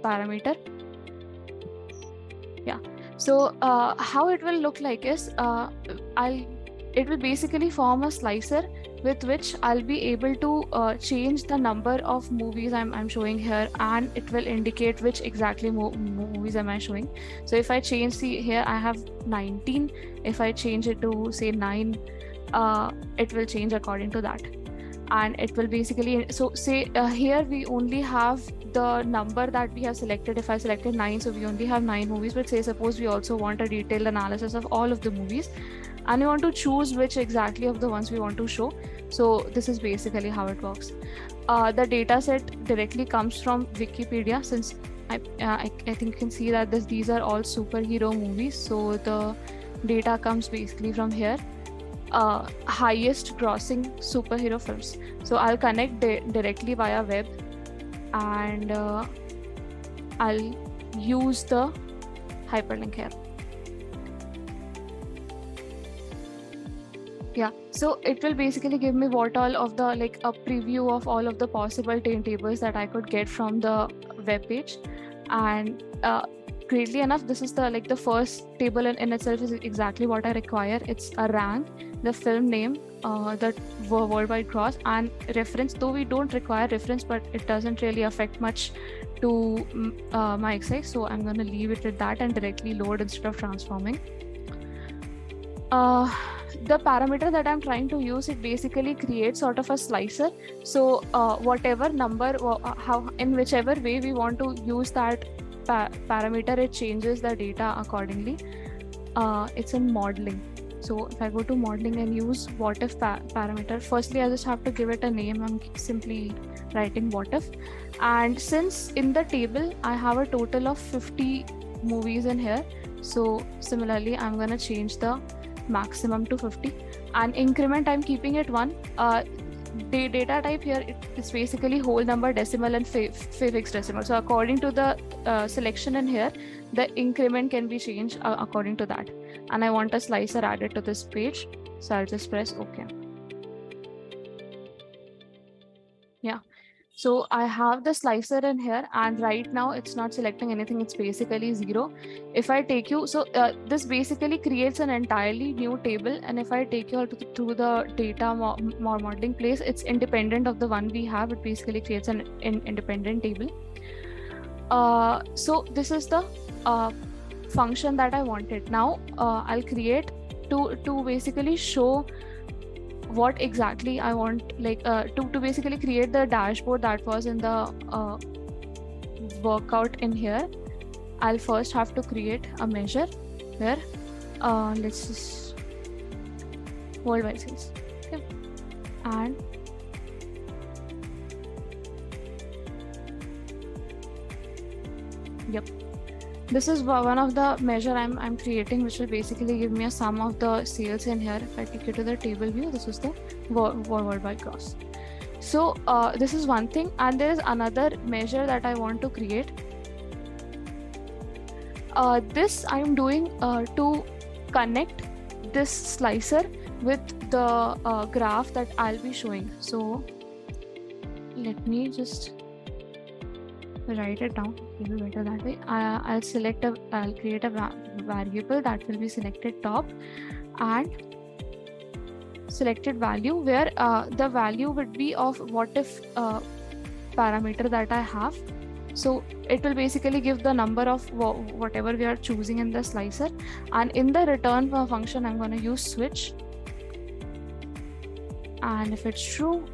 parameter. Yeah. So how it will look like is it will basically form a slicer with which I'll be able to change the number of movies I'm showing here, and it will indicate which exactly movies am I showing. So if I change, see here I have 19. If I change it to say 9, it will change according to that. And it will basically, so say here we only have the number that we have selected. If I selected 9, so we only have 9 movies, but say suppose we also want a detailed analysis of all of the movies, and we want to choose which exactly of the ones we want to show. So this is basically how it works. The data set directly comes from Wikipedia, since I think you can see that these are all superhero movies. So the data comes basically from here. Highest grossing superhero films. So I'll connect directly via web, and I'll use the hyperlink here. Yeah, so it will basically give me what all of the, like a preview of all of the possible tables that I could get from the web page. And greatly enough, this is the first table in itself is exactly what I require. It's a rank, the film name, the worldwide gross, and reference. Though we don't require reference, but it doesn't really affect much to my exercise, so I'm going to leave it with that and directly load instead of transforming. The parameter that I'm trying to use, it basically creates sort of a slicer. So whatever number, in whichever way we want to use that parameter, it changes the data accordingly. It's in modeling. So if I go to modeling and use what if parameter, firstly I just have to give it a name. I'm simply writing what if. And since in the table I have a total of 50 movies in here, so similarly I'm going to change the maximum to 50, and increment I'm keeping it 1. The data type here, it's basically whole number, decimal, and fixed decimal. So according to the selection in here, the increment can be changed according to that. And I want a slicer added to this page, so I'll just press OK. Yeah. So I have the slicer in here, and right now it's not selecting anything. It's basically 0. If I take you, so this basically creates an entirely new table. And if I take you to the data modeling place, it's independent of the one we have. It basically creates an independent table. So this is the function that I wanted. Now I'll create to basically show what exactly I want, like to basically create the dashboard that was in the workout in here. I'll first have to create a measure where let's just worldwide sales. Okay. And yep, this is one of the measure I'm creating, which will basically give me a sum of the sales in here. If I take it to the table view, this is the worldwide gross. So this is one thing, and there is another measure that I want to create. This I'm doing to connect this slicer with the graph that I'll be showing. So let me just write it down. It will be better that way. I'll create a variable that will be selected top and selected value, where the value would be of what if parameter that I have. So it will basically give the number of whatever we are choosing in the slicer, and in the return function I'm going to use switch, and if it's true,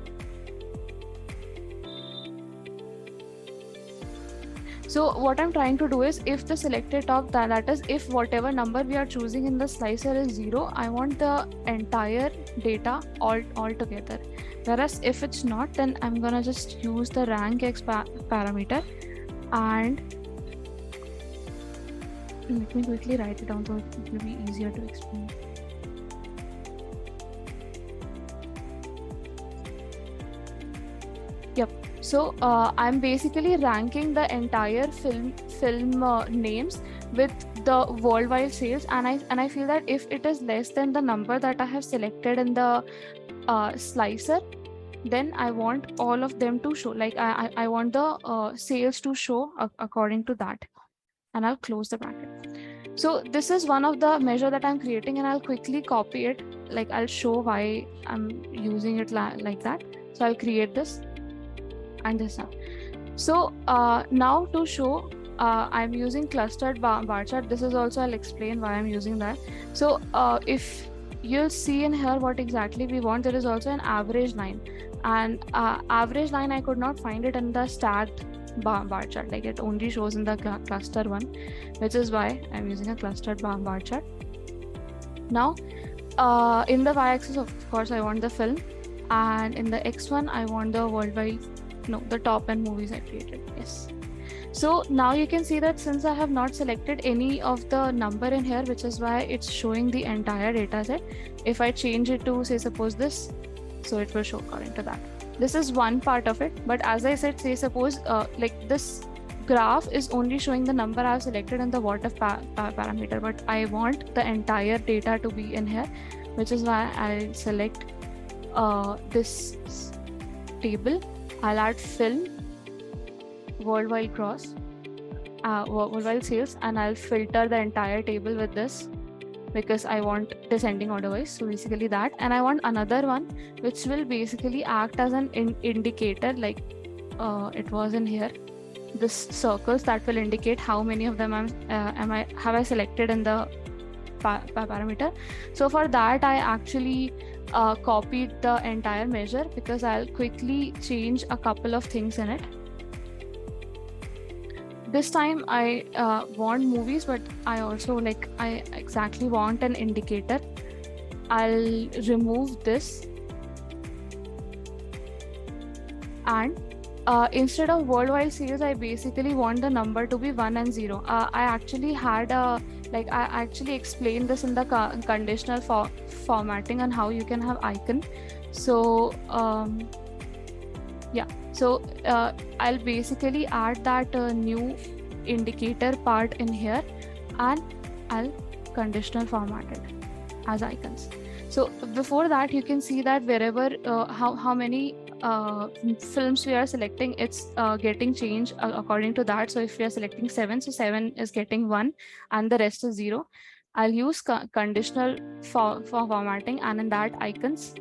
so what I'm trying to do is, if the selected top, that is if whatever number we are choosing in the slicer is 0, I want the entire data all together. Whereas if it's not, then I'm gonna just use the rank x parameter, and let me quickly write it down so it will be easier to explain. Yep. So I'm basically ranking the entire film names with the worldwide sales, and I feel that if it is less than the number that I have selected in the slicer, then I want all of them to show, like I want the sales to show according to that, and I'll close the bracket. So this is one of the measure that I'm creating, and I'll quickly copy it. Like I'll show why I'm using it like that. So I'll create this and this now. So now to show, I'm using clustered bar chart. This is also, I'll explain why I'm using that. So if you'll see in here what exactly we want, there is also an average line, and average line I could not find it in the stacked bar chart. Like it only shows in the cluster one, which is why I'm using a clustered bar chart. Now in the y-axis, of course, I want the film, and in the x1 I want the worldwide, no, the top N movies I created. Yes. So now you can see that since I have not selected any of the number in here, which is why it's showing the entire data set. If I change it to, say, suppose this, so it will show according to that. This is one part of it, but as I said, say suppose like this graph is only showing the number I've selected in the what if parameter, but I want the entire data to be in here, which is why I'll select this table. I'll add film, worldwide gross, worldwide sales, and I'll filter the entire table with this because I want descending order wise. So basically that, and I want another one which will basically act as an indicator, like it was in here, this circles that will indicate how many of them have I selected in the parameter. So for that I actually copied the entire measure because I'll quickly change a couple of things in it. This time I want movies, but I also I exactly want an indicator. I'll remove this, and instead of worldwide sales, I basically want the number to be 1 and 0. I actually had I actually explained this in the conditional formatting and how you can have icon. So yeah, so I'll basically add that new indicator part in here, and I'll conditional format it as icons. So before that, you can see that wherever how many films we are selecting, it's getting changed according to that. So if we are selecting 7, so 7 is getting 1 and the rest is 0. I'll use conditional for formatting, and in that icons.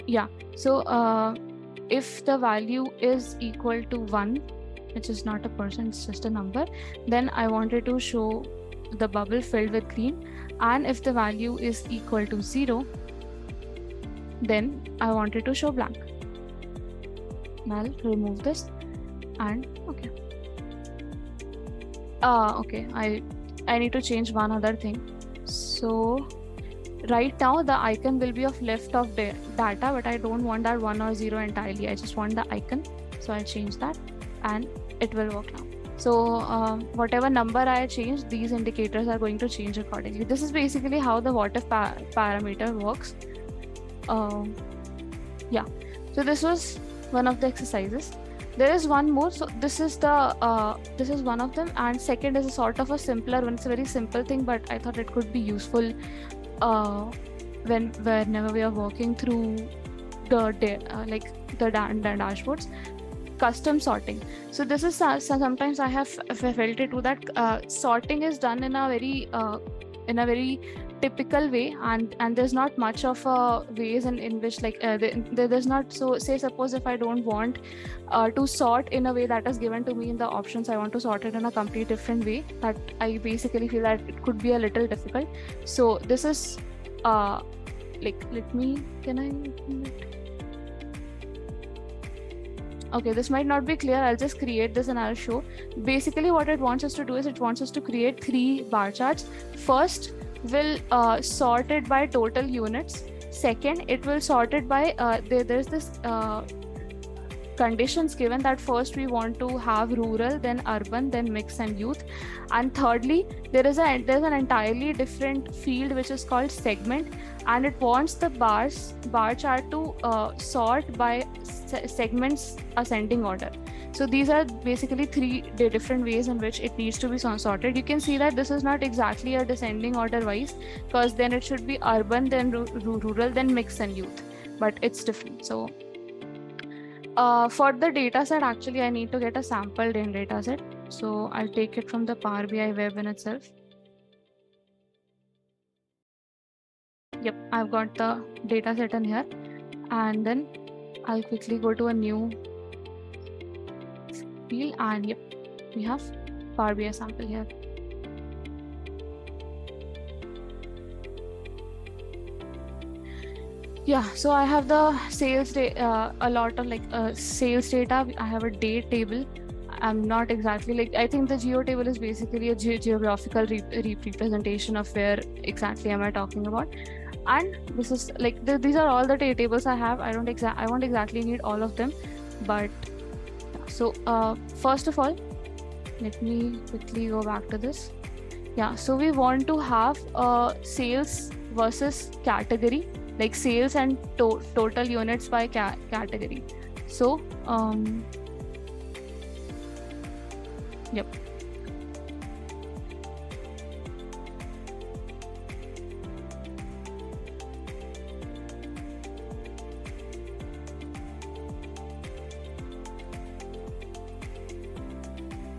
Yeah, so if the value is equal to 1, which is not a person, it's just a number, then I wanted to show the bubble filled with green. And if the value is equal to 0, then I wanted to show blank. And I'll remove this, and okay. Okay, I need to change one other thing. So right now the icon will be of left of data, but I don't want that 1 or 0 entirely. I just want the icon. So I'll change that, and it will work now. So whatever number I change, these indicators are going to change accordingly. This is basically how the what if parameter works. Yeah, so this was one of the exercises. There is one more. So this is one of them, and second is a sort of a simpler one. It's a very simple thing, but I thought it could be useful whenever we are working through the dashboards. Custom sorting. So this is sometimes I have felt it too, that sorting is done in a very typical way, and there's not much of ways in which there's not. So say suppose if I don't want to sort in a way that is given to me in the options, I want to sort it in a completely different way, that I basically feel that it could be a little difficult. So this is okay, this might not be clear. I'll just create this and I'll show. Basically what it wants us to do is it wants us to create 3 bar charts. First, will sort it by total units. Second, it will sort it by there's this conditions given, that first we want to have rural, then urban, then mixed and youth, and thirdly there's an entirely different field which is called segment, and it wants the bar chart to sort by segments ascending order. So these are basically 3 different ways in which it needs to be sorted. You can see that this is not exactly a descending order wise, because then it should be urban, then rural, then mixed and youth. but it's different. So for the data set, actually I need to get a sampled in data set. So I'll take it from the Power BI web in itself. Yep, I've got the data set in here, and then I'll quickly go to a new field, and yep, we have Power BI sample here. Yeah, so I have the sales data, a lot of sales data. I have a date table. I'm not exactly I think the geo table is basically a geographical representation of where exactly am I talking about. And this is these are all the tables I have. I won't exactly need all of them, but so first of all, let me quickly go back to this. Yeah, so we want to have sales versus category, like sales and total units by category. So yep.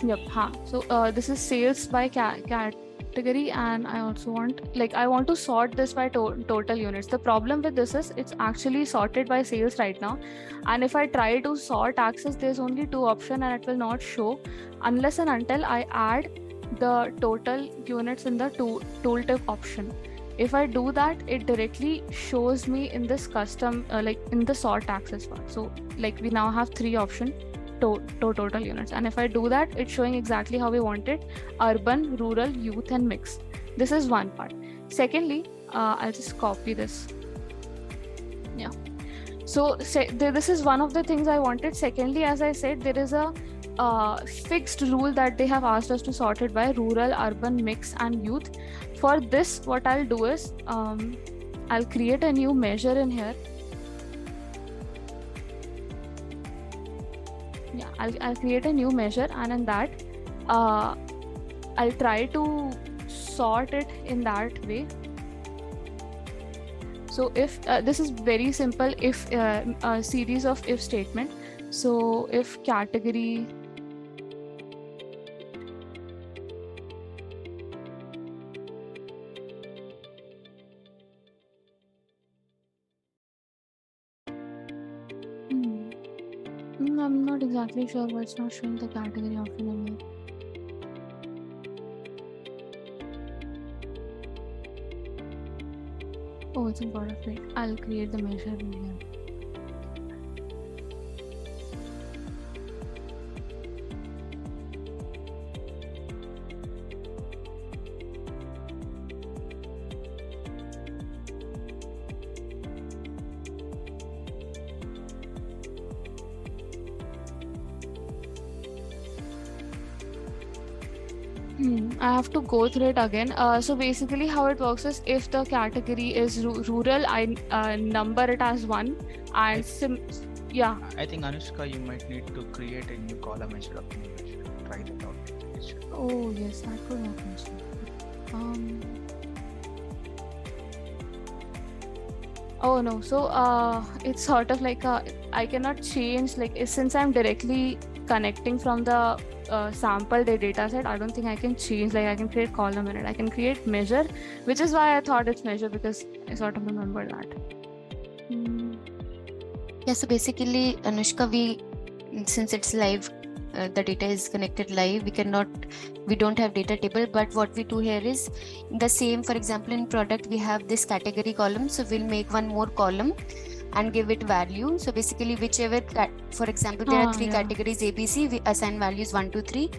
Yep. So this is sales by category, and I also want I want to sort this by total units. The problem with this is it's actually sorted by sales right now, and if I try to sort access, there's only 2 options and it will not show unless and until I add the total units in the tooltip option. If I do that, it directly shows me in this custom in the sort access part. So we now have 3 options. Total units, and if I do that, it's showing exactly how we want it: urban, rural, youth, and mix. This is one part. Secondly, I'll just copy this. Yeah, so this is one of the things I wanted. Secondly, as I said, there is a fixed rule that they have asked us to sort it by rural, urban, mix, and youth. For this, what I'll do is I'll create a new measure in here. Yeah, I'll create a new measure, and in that I'll try to sort it in that way. So if this is very simple, if a series of if statement. So if category I'm not exactly sure why it's not showing the category option in here. Oh, it's important, right? I'll create the measure in here. I have to go through it again. So basically how it works is if the category is rural, I number it as 1, and yeah. I think Anushka, you might need to create a new column instead of new measure. Try that out. Oh yes, that could work also. Oh no, so it's sort of I cannot change since I'm directly connecting from the sample data set. I don't think I can change I can create column in it. I can create measure, which is why I thought it's measure, because I sort of remember that. Yeah, so basically Anushka, since it's live, the data is connected live, we don't have data table, but what we do here is the same. For example, in product we have this category column, so we'll make one more column and give it value. So basically whichever for example there are 3 categories ABC, we assign values 1 2 3,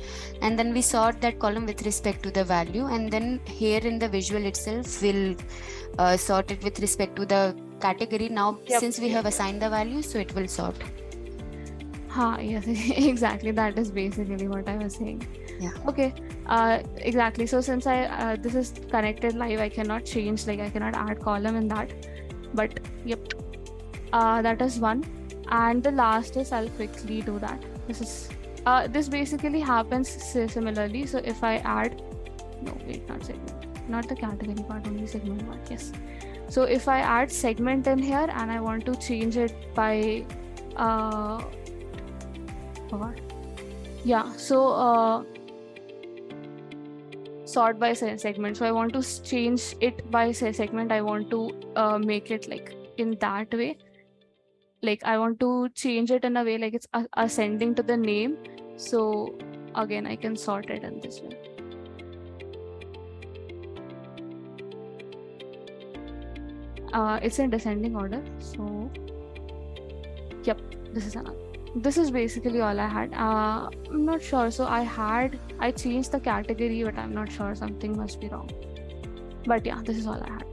and then we sort that column with respect to the value, and then here in the visual itself we'll sort it with respect to the category. Now since we have assigned the value, so it will sort. Yes, exactly, that is basically what I was saying. Yeah, okay. Exactly, so since I this is connected live, I cannot change, I cannot add column in that, but yep, that is one. And the last is, I'll quickly do that. This basically happens similarly. So if I add, no wait, not segment, not the category part, only segment part. Yes, So if I add segment in here and I want to change it by sort by segment. So I want to change it by segment. I want to make it like in that way. Like I want to change it in a way like it's ascending to the name. So again, I can sort it in this way. It's in descending order. So yep, this is another. This is basically all I had. I'm not sure. So I changed the category, but I'm not sure. Something must be wrong. But yeah, this is all I had.